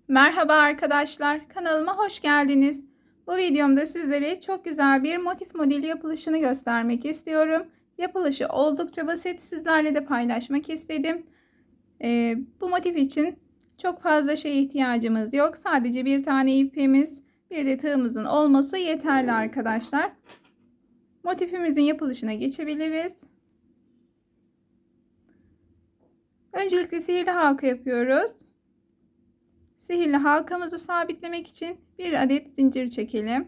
Merhaba arkadaşlar, kanalıma hoş geldiniz. Bu videomda sizlere çok güzel bir motif modeli yapılışını göstermek istiyorum. Yapılışı oldukça basit, sizlerle de paylaşmak istedim. Bu motif için çok fazla şeye ihtiyacımız yok. Sadece bir tane ipimiz, bir de tığımızın olması yeterli arkadaşlar. Motifimizin yapılışına geçebiliriz. Öncelikle sihirli halka yapıyoruz. Sihirli halkamızı sabitlemek için bir adet zincir çekelim.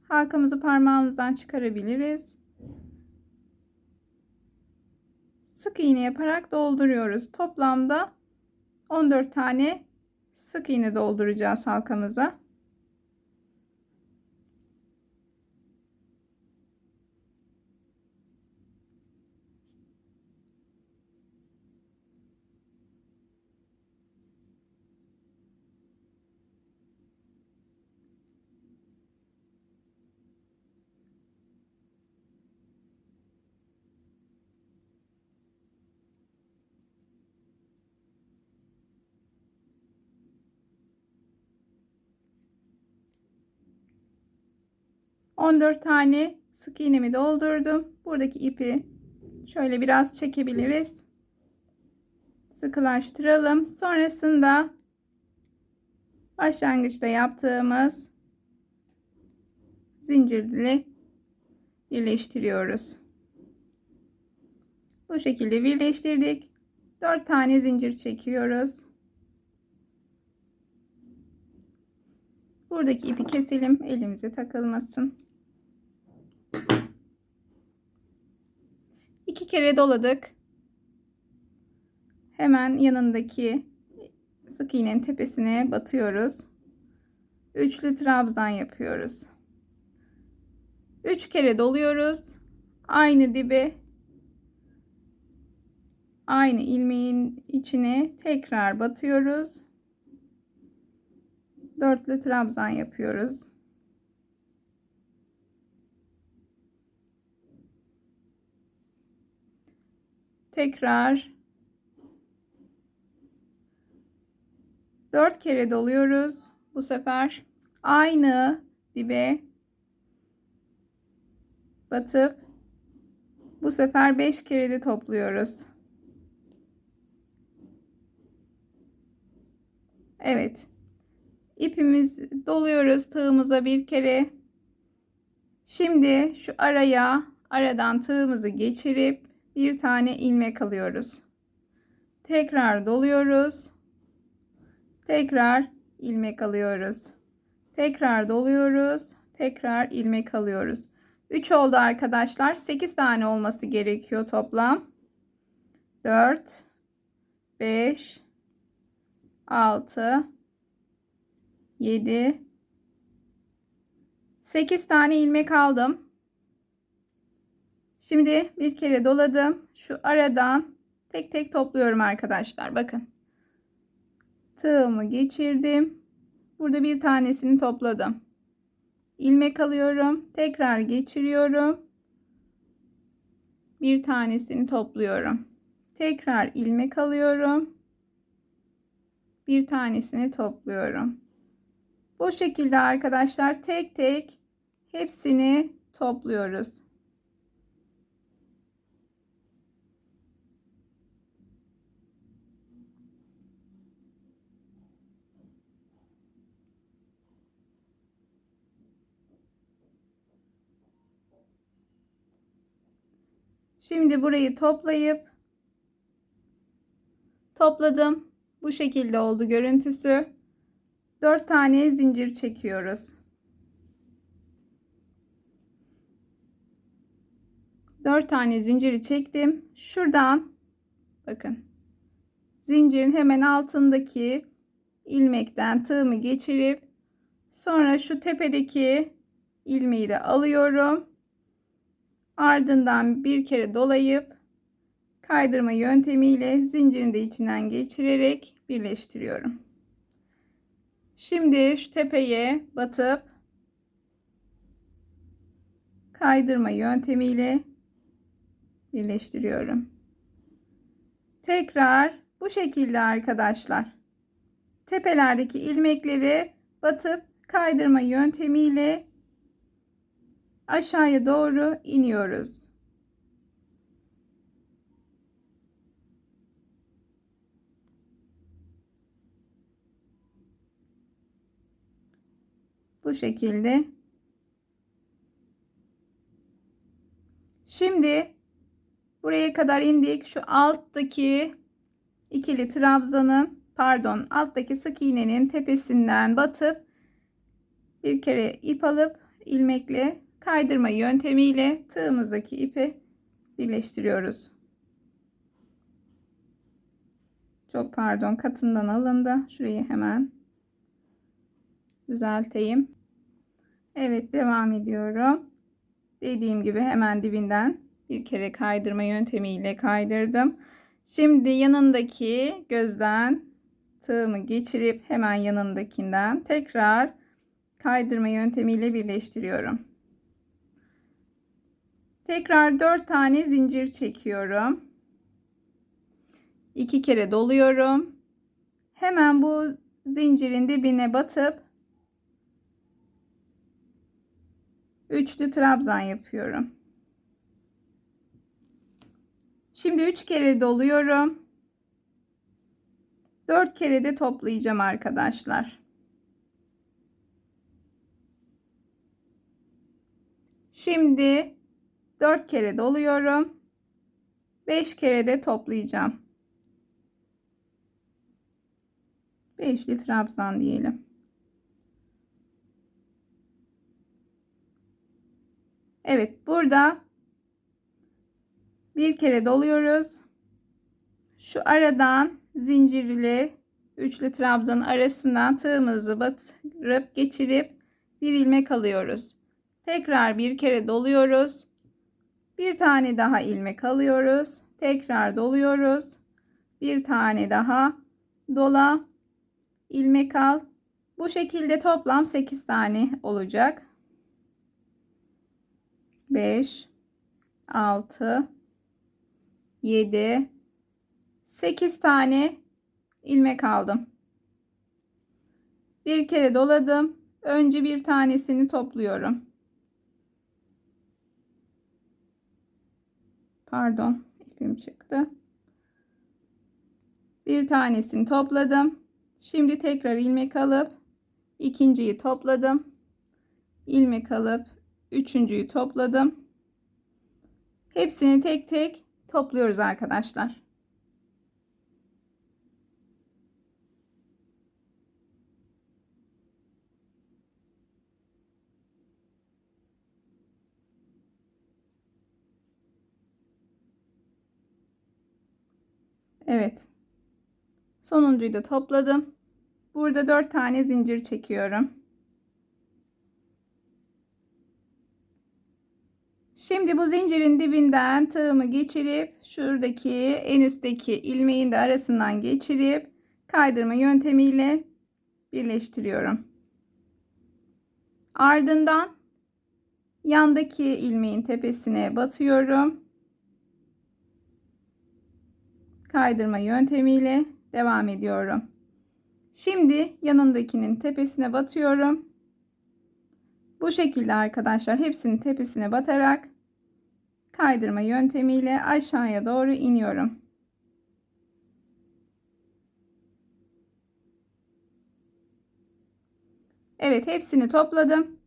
Halkamızı parmağımızdan çıkarabiliriz. Sık iğne yaparak dolduruyoruz. Toplamda 14 tane sık iğne dolduracağız halkamıza. ...14 tane sık iğnemi doldurdum. Buradaki ipi şöyle biraz çekebiliriz. Sıkılaştıralım. Sonrasında başlangıçta yaptığımız zincirle birleştiriyoruz. Bu şekilde birleştirdik. 4 tane zincir çekiyoruz. Buradaki ipi keselim, elimize takılmasın. 2 kere doladık. Hemen yanındaki sık iğnenin tepesine batıyoruz. Üçlü trabzan yapıyoruz. 3 kere doluyoruz. Aynı dibe, aynı ilmeğin içine tekrar batıyoruz. Dörtlü trabzan yapıyoruz. Tekrar 4 kere doluyoruz. Bu sefer aynı dibe batıp bu sefer 5 kere de topluyoruz. Evet. İpimiz doluyoruz tığımıza bir kere. Şimdi şu araya, aradan tığımızı geçirip bir tane ilmek alıyoruz. Tekrar doluyoruz. Tekrar ilmek alıyoruz. Tekrar doluyoruz. Tekrar ilmek alıyoruz. 3 oldu arkadaşlar. 8 tane olması gerekiyor toplam. 4 5 6 7 8 tane ilmek aldım. Şimdi bir kere doladım. Şu aradan tek tek topluyorum arkadaşlar. Bakın. Tığımı geçirdim. Burada bir tanesini topladım. İlmek alıyorum. Tekrar geçiriyorum. Bir tanesini topluyorum. Tekrar ilmek alıyorum. Bir tanesini topluyorum. Bu şekilde arkadaşlar tek tek hepsini topluyoruz. Şimdi burayı topladım. Bu şekilde oldu görüntüsü. 4 tane zincir çekiyoruz. 4 tane zinciri çektim. Şuradan bakın. Zincirin hemen altındaki ilmekten tığımı geçirip sonra şu tepedeki ilmeği de alıyorum. Ardından bir kere dolayıp kaydırma yöntemiyle zincirin de içinden geçirerek birleştiriyorum. Şimdi şu tepeye batıp kaydırma yöntemiyle birleştiriyorum. Tekrar bu şekilde arkadaşlar. tepelerdeki ilmekleri batıp kaydırma yöntemiyle aşağıya doğru iniyoruz. Bu şekilde. Şimdi buraya kadar indik. Şu alttaki ikili trabzanın, pardon, alttaki sık iğnenin tepesinden batıp bir kere ip alıp ilmekle kaydırma yöntemiyle tığımızdaki ipi birleştiriyoruz. Çok pardon, katından alındı. Şurayı hemen düzelteyim. Evet, devam ediyorum. Dediğim gibi hemen dibinden bir kere kaydırma yöntemiyle kaydırdım. Şimdi yanındaki gözden tığımı geçirip hemen yanındakinden tekrar kaydırma yöntemiyle birleştiriyorum. Tekrar 4 tane zincir çekiyorum. 2 kere doluyorum. Hemen bu zincirin dibine batıp üçlü trabzan yapıyorum. Şimdi 3 kere doluyorum. 4 kere de toplayacağım arkadaşlar. Şimdi 4 kere doluyorum. 5 kere de toplayacağım. Beşli trabzan diyelim. Evet, burada bir kere doluyoruz. Şu aradan zincirli üçlü trabzanın arasından tığımızı batırıp geçirip bir ilmek alıyoruz. Tekrar bir kere doluyoruz. Bir tane daha ilmek alıyoruz. Tekrar doluyoruz. Bir tane daha dola, ilmek al. Bu şekilde toplam 8 tane olacak. 5, 6, 7, 8 tane ilmek aldım. Bir kere doladım. Önce bir tanesini topluyorum. Pardon, ipim çıktı. Bir tanesini topladım. Şimdi tekrar ilmek alıp ikinciyi topladım. İlmek alıp üçüncüyü topladım. Hepsini tek tek topluyoruz arkadaşlar. Evet. Sonuncuyu da topladım. Burada 4 tane zincir çekiyorum. Şimdi bu zincirin dibinden tığımı geçirip şuradaki en üstteki ilmeğin de arasından geçirip kaydırma yöntemiyle birleştiriyorum. Ardından yandaki ilmeğin tepesine batıyorum. Kaydırma yöntemiyle devam ediyorum. Şimdi yanındakinin tepesine batıyorum. Bu şekilde arkadaşlar hepsinin tepesine batarak kaydırma yöntemiyle aşağıya doğru iniyorum. Evet, hepsini topladım.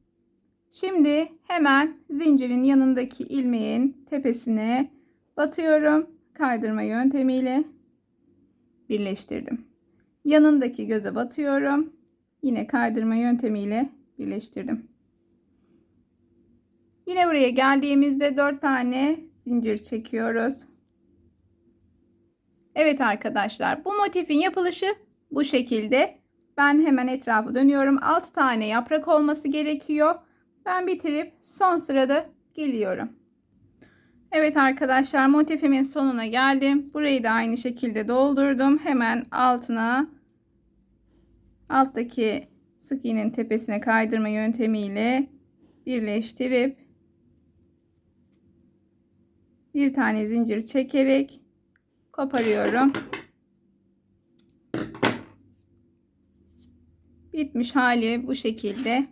Şimdi hemen zincirin yanındaki ilmeğin tepesine batıyorum. Kaydırma yöntemiyle birleştirdim. Yanındaki göze batıyorum. Yine kaydırma yöntemiyle birleştirdim. Yine buraya geldiğimizde 4 tane zincir çekiyoruz. Evet arkadaşlar, bu motifin yapılışı bu şekilde. Ben hemen etrafı dönüyorum. 6 tane yaprak olması gerekiyor. Ben bitirip son sırada geliyorum. Evet arkadaşlar, motifimin sonuna geldim. Burayı da aynı şekilde doldurdum. Hemen altına, alttaki sık iğnenin tepesine kaydırma yöntemiyle birleştirip bir tane zincir çekerek koparıyorum. Bitmiş hali bu şekilde.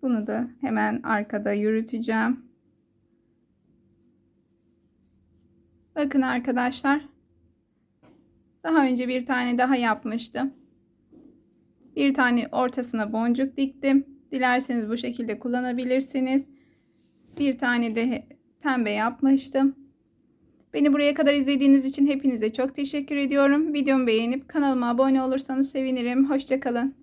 Bunu da hemen arkada yürüteceğim. Bakın arkadaşlar. Daha önce bir tane daha yapmıştım. Bir tane ortasına boncuk diktim. Dilerseniz bu şekilde kullanabilirsiniz. Bir tane de pembe yapmıştım. Beni buraya kadar izlediğiniz için hepinize çok teşekkür ediyorum. Videomu beğenip kanalıma abone olursanız sevinirim. Hoşça kalın.